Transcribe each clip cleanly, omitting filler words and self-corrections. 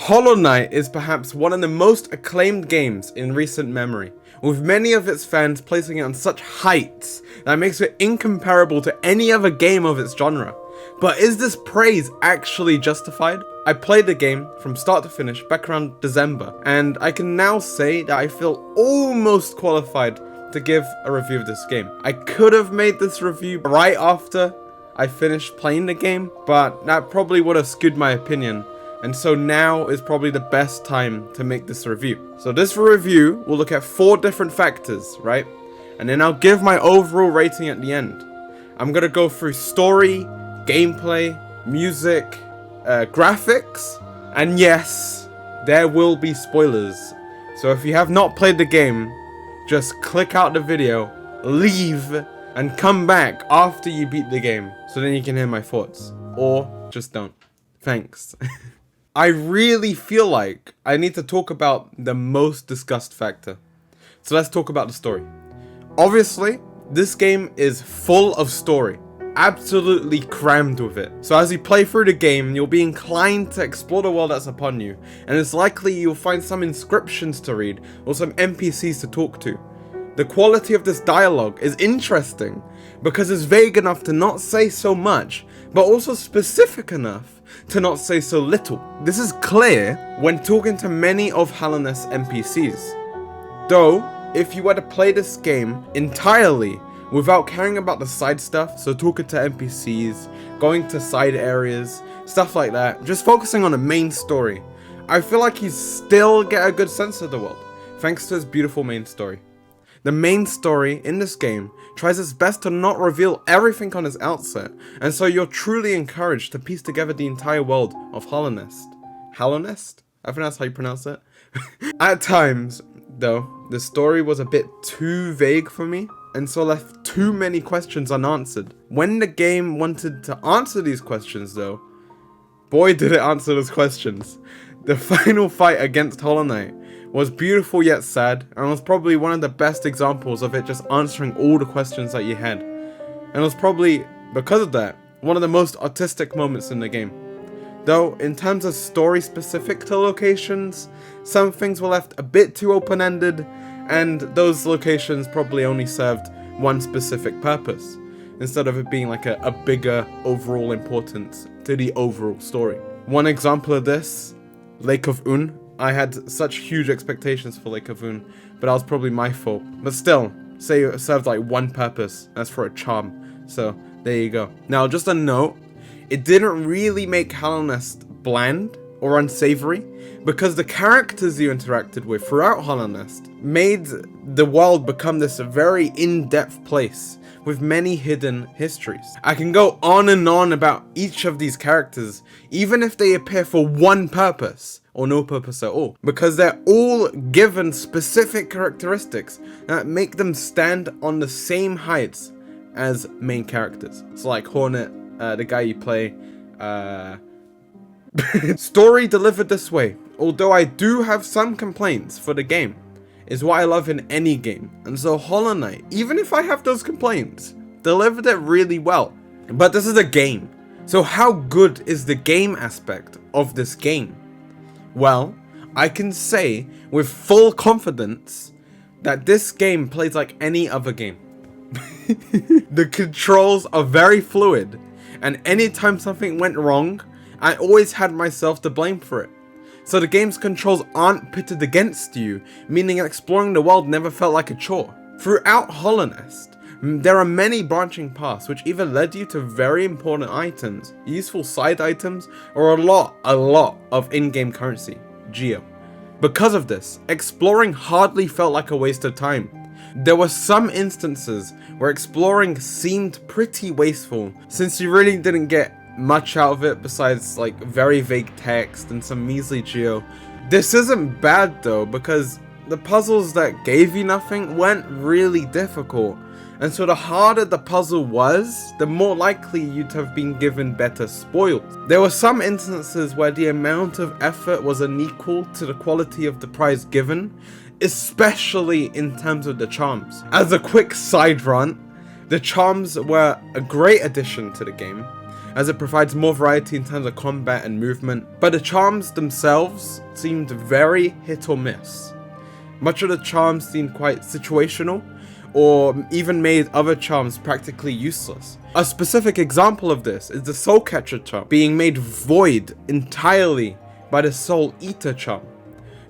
Hollow Knight is perhaps one of the most acclaimed games in recent memory, with many of its fans placing it on such heights that makes it incomparable to any other game of its genre. But is this praise actually justified? I played the game from start to finish back around December, and I can now say that I feel almost qualified to give a review of this game. I could have made this review right after I finished playing the game, but that probably would have skewed my opinion. And so now is probably the best time to make this review. So this review will look at 4 different factors, right? And then I'll give my overall rating at the end. I'm gonna go through story, gameplay, music, graphics, and yes, there will be spoilers. So if you have not played the game, just click out the video, leave, and come back after you beat the game, so then you can hear my thoughts. Or just don't. Thanks. I really feel like I need to talk about the most discussed factor. So let's talk about the story. Obviously, this game is full of story. Absolutely crammed with it. So as you play through the game, you'll be inclined to explore the world that's upon you. And it's likely you'll find some inscriptions to read, or some NPCs to talk to. The quality of this dialogue is interesting, because it's vague enough to not say so much, but also specific enough to not say so little. This is clear when talking to many of Hallownest's NPCs. Though, if you were to play this game entirely without caring about the side stuff, so talking to NPCs, going to side areas, stuff like that, just focusing on the main story, I feel like you still get a good sense of the world, thanks to its beautiful main story. The main story in this game tries its best to not reveal everything on its outset, and so you're truly encouraged to piece together the entire world of Hallownest. Hallownest? I think that's how you pronounce it. At times, though, the story was a bit too vague for me, and so left too many questions unanswered. When the game wanted to answer these questions though, boy did it answer those questions. The final fight against Hollow Knight was beautiful yet sad, and was probably one of the best examples of it just answering all the questions that you had. And it was probably, because of that, one of the most artistic moments in the game. Though, in terms of story specific to locations, some things were left a bit too open-ended, and those locations probably only served one specific purpose, instead of it being like a bigger overall importance to the overall story. One example of this, Lake of Un. I had such huge expectations for Lake of Un, but that was probably my fault. But still, say it served like one purpose, that's for a charm. So, there you go. Now, just a note, it didn't really make Hallownest bland or unsavory, because the characters you interacted with throughout Hallownest made the world become this very in-depth place with many hidden histories. I can go on and on about each of these characters, even if they appear for one purpose, or no purpose at all, because they're all given specific characteristics that make them stand on the same heights as main characters. So like Hornet, the guy you play, story delivered this way, although I do have some complaints for the game, is what I love in any game, and so Hollow Knight, even if I have those complaints, delivered it really well. But this is a game, so how good is the game aspect of this game? Well, I can say with full confidence that this game plays like any other game. The controls are very fluid, and anytime something went wrong, I always had myself to blame for it. So the game's controls aren't pitted against you, meaning exploring the world never felt like a chore. Throughout Hallownest, there are many branching paths which either led you to very important items, useful side items, or a lot of in-game currency, Geo. Because of this, exploring hardly felt like a waste of time. There were some instances where exploring seemed pretty wasteful, since you really didn't get much out of it besides like very vague text and some measly geo. This isn't bad though, because the puzzles that gave you nothing weren't really difficult, and so the harder the puzzle was, the more likely you'd have been given better spoils. There were some instances where the amount of effort was unequal to the quality of the prize given, especially in terms of the charms. As a quick side rant, the charms were a great addition to the game, as it provides more variety in terms of combat and movement, but the charms themselves seemed very hit or miss. Much of the charms seemed quite situational, or even made other charms practically useless. A specific example of this is the Soul Catcher charm being made void entirely by the Soul Eater charm.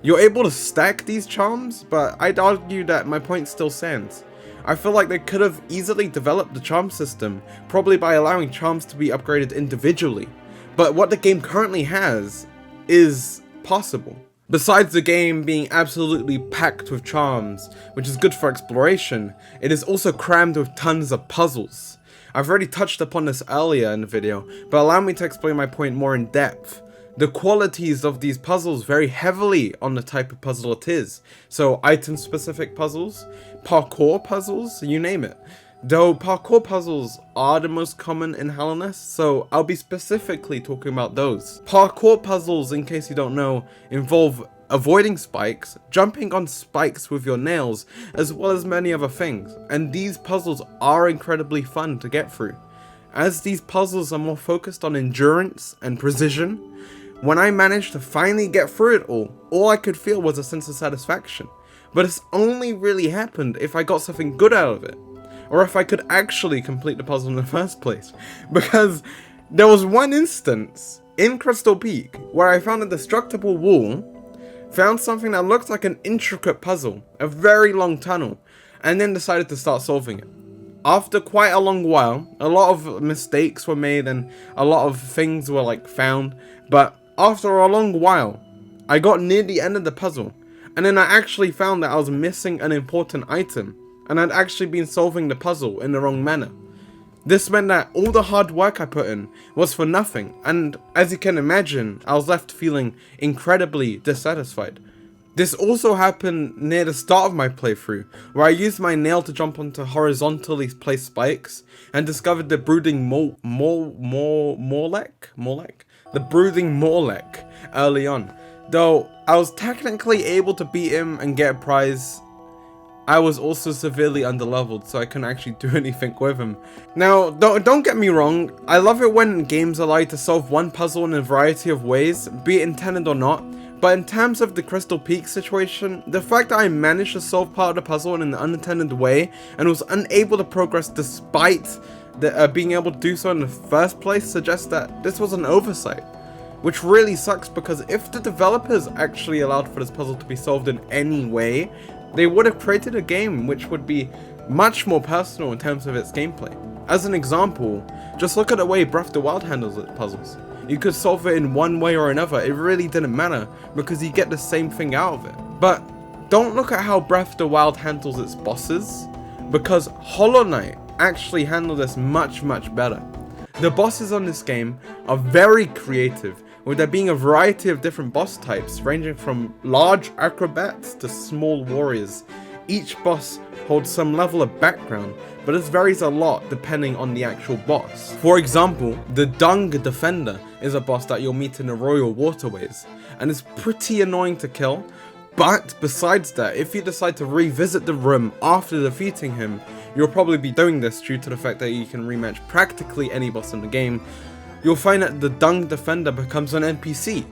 You're able to stack these charms, but I'd argue that my point still stands. I feel like they could have easily developed the charm system, probably by allowing charms to be upgraded individually, but what the game currently has is possible. Besides the game being absolutely packed with charms, which is good for exploration, it is also crammed with tons of puzzles. I've already touched upon this earlier in the video, but allow me to explain my point more in depth. The qualities of these puzzles vary heavily on the type of puzzle it is, so item specific puzzles, parkour puzzles, you name it. Though parkour puzzles are the most common in Hallownest, so I'll be specifically talking about those. Parkour puzzles, in case you don't know, involve avoiding spikes, jumping on spikes with your nails, as well as many other things, and these puzzles are incredibly fun to get through. As these puzzles are more focused on endurance and precision, when I managed to finally get through it all I could feel was a sense of satisfaction. But it's only really happened if I got something good out of it, or if I could actually complete the puzzle in the first place. Because there was one instance in Crystal Peak where I found a destructible wall, found something that looked like an intricate puzzle, a very long tunnel, and then decided to start solving it. After quite a long while, a lot of mistakes were made and a lot of things were like found, but after a long while, I got near the end of the puzzle, and then I actually found that I was missing an important item, and I'd actually been solving the puzzle in the wrong manner. This meant that all the hard work I put in was for nothing, and as you can imagine, I was left feeling incredibly dissatisfied. This also happened near the start of my playthrough, where I used my nail to jump onto horizontally placed spikes, and discovered the brooding Morlek early on. Though I was technically able to beat him and get a prize, I was also severely underleveled, so I couldn't actually do anything with him. Now, don't get me wrong, I love it when games allow you to solve one puzzle in a variety of ways, be it intended or not, but in terms of the Crystal Peak situation, the fact that I managed to solve part of the puzzle in an unintended way, and was unable to progress despite being able to do so in the first place, suggests that this was an oversight. Which really sucks, because if the developers actually allowed for this puzzle to be solved in any way, they would have created a game which would be much more personal in terms of its gameplay. As an example, just look at the way Breath of the Wild handles its puzzles. You could solve it in one way or another, it really didn't matter, because you get the same thing out of it. But don't look at how Breath of the Wild handles its bosses, because Hollow Knight actually handled this much better. The bosses on this game are very creative, with there being a variety of different boss types, ranging from large acrobats to small warriors. Each boss holds some level of background, but this varies a lot depending on the actual boss. For example, the Dung Defender is a boss that you'll meet in the Royal Waterways, and it's pretty annoying to kill, but besides that, if you decide to revisit the room after defeating him, you'll probably be doing this due to the fact that you can rematch practically any boss in the game. You'll find that the Dung Defender becomes an NPC,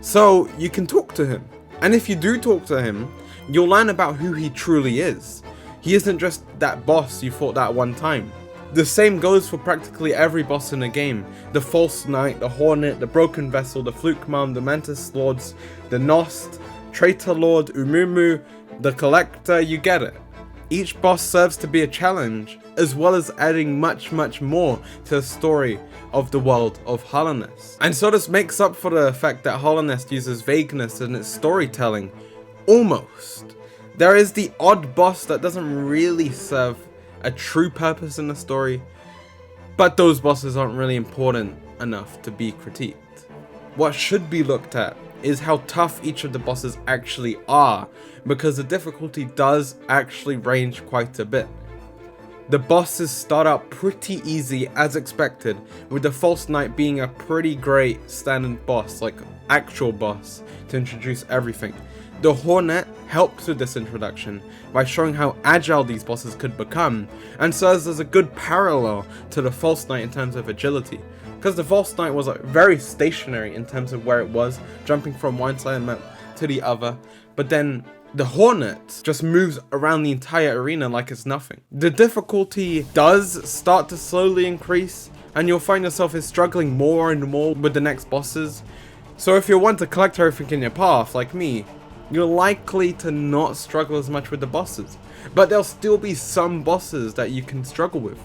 so you can talk to him. And if you do talk to him, you'll learn about who he truly is. He isn't just that boss you fought that one time. The same goes for practically every boss in the game. The False Knight, the Hornet, the Broken Vessel, the Fluke Mum, the Mantis Lords, the Nost, Traitor Lord, Umumu, the Collector, you get it. Each boss serves to be a challenge, as well as adding much more to the story of the world of Hallownest. And so this makes up for the fact that Hallownest uses vagueness in its storytelling. Almost. There is the odd boss that doesn't really serve a true purpose in the story, but those bosses aren't really important enough to be critiqued. What should be looked at is how tough each of the bosses actually are, because the difficulty does actually range quite a bit. The bosses start out pretty easy as expected, with the False Knight being a pretty great standard boss, like actual boss to introduce everything. The Hornet helps with this introduction by showing how agile these bosses could become, and serves as a good parallel to the False Knight in terms of agility. Because the False Knight was very stationary in terms of where it was, jumping from one side of the map to the other, but then the Hornet just moves around the entire arena like it's nothing. The difficulty does start to slowly increase, and you'll find yourself struggling more and more with the next bosses. So if you want to collect everything in your path, like me, you're likely to not struggle as much with the bosses. But there'll still be some bosses that you can struggle with.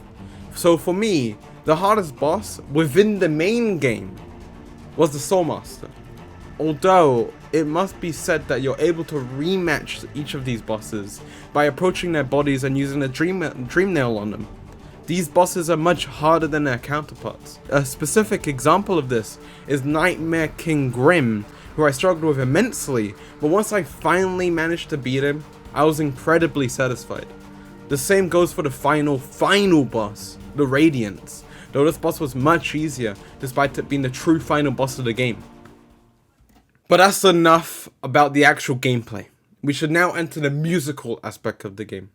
So for me, the hardest boss within the main game was the Soul Master. Although, it must be said that you're able to rematch each of these bosses by approaching their bodies and using a dream nail on them. These bosses are much harder than their counterparts. A specific example of this is Nightmare King Grim, who I struggled with immensely, but once I finally managed to beat him, I was incredibly satisfied. The same goes for the final boss, the Radiance, though this boss was much easier despite it being the true final boss of the game. But that's enough about the actual gameplay. We should now enter the musical aspect of the game.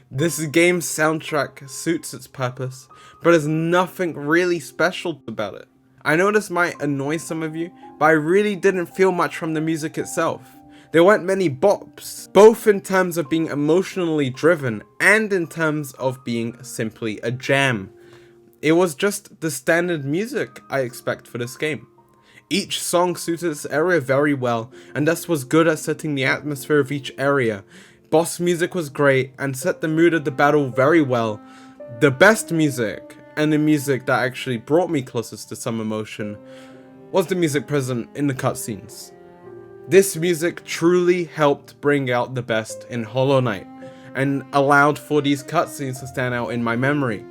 This game's soundtrack suits its purpose, but there's nothing really special about it. I know this might annoy some of you, but I really didn't feel much from the music itself. There weren't many bops, both in terms of being emotionally driven and in terms of being simply a jam. It was just the standard music I expect for this game. Each song suited its area very well, and thus was good at setting the atmosphere of each area. Boss music was great, and set the mood of the battle very well. The best music, and the music that actually brought me closest to some emotion, was the music present in the cutscenes. This music truly helped bring out the best in Hollow Knight, and allowed for these cutscenes to stand out in my memory.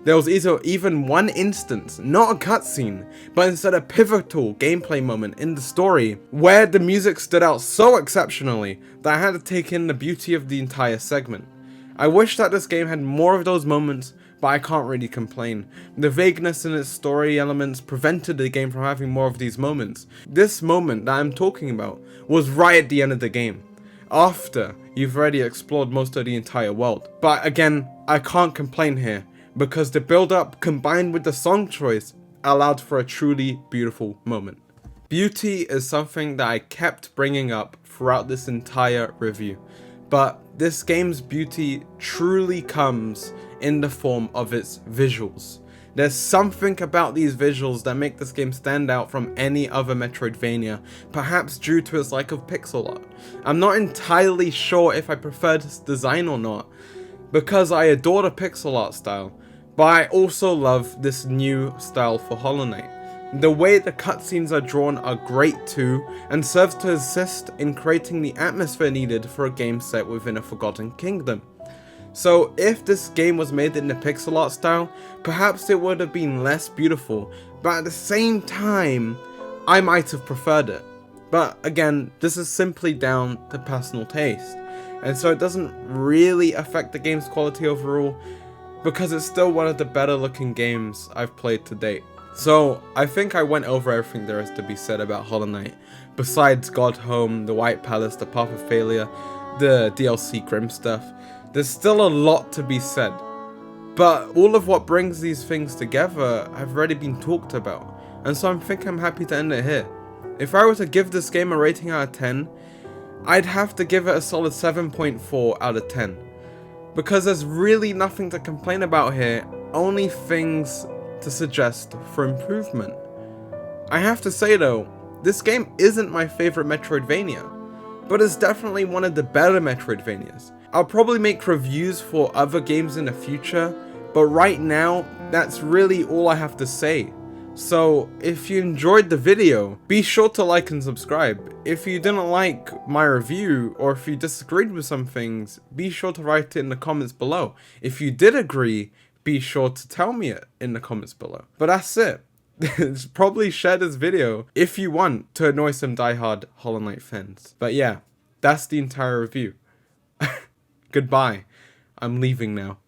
There was even one instance, not a cutscene, but instead a pivotal gameplay moment in the story, where the music stood out so exceptionally that I had to take in the beauty of the entire segment. I wish that this game had more of those moments, but I can't really complain. The vagueness in its story elements prevented the game from having more of these moments. This moment that I'm talking about was right at the end of the game, after you've already explored most of the entire world. But again, I can't complain here, because the build-up combined with the song choice allowed for a truly beautiful moment. Beauty is something that I kept bringing up throughout this entire review, but this game's beauty truly comes in the form of its visuals. There's something about these visuals that make this game stand out from any other Metroidvania, perhaps due to its lack of pixel art. I'm not entirely sure if I prefer this design or not, because I adore the pixel art style, but I also love this new style for Hollow Knight. The way the cutscenes are drawn are great too, and serves to assist in creating the atmosphere needed for a game set within a Forgotten Kingdom. So if this game was made in the pixel art style, perhaps it would have been less beautiful, but at the same time, I might have preferred it. But again, this is simply down to personal taste, and so it doesn't really affect the game's quality overall, because it's still one of the better looking games I've played to date. So I think I went over everything there is to be said about Hollow Knight, besides God Home, the White Palace, the Path of Failure, the DLC Grim stuff. There's still a lot to be said, but all of what brings these things together have already been talked about, and so I'm happy to end it here. If I were to give this game a rating out of 10, I'd have to give it a solid 7.4 out of 10. Because there's really nothing to complain about here, only things to suggest for improvement. I have to say though, this game isn't my favorite Metroidvania, but it's definitely one of the better Metroidvanias. I'll probably make reviews for other games in the future, but right now, that's really all I have to say. So, if you enjoyed the video, be sure to like and subscribe. If you didn't like my review, or if you disagreed with some things, be sure to write it in the comments below. If you did agree, be sure to tell me it in the comments below. But that's it. Probably share this video if you want to annoy some diehard Hollow Knight fans. But yeah, that's the entire review. Goodbye. I'm leaving now.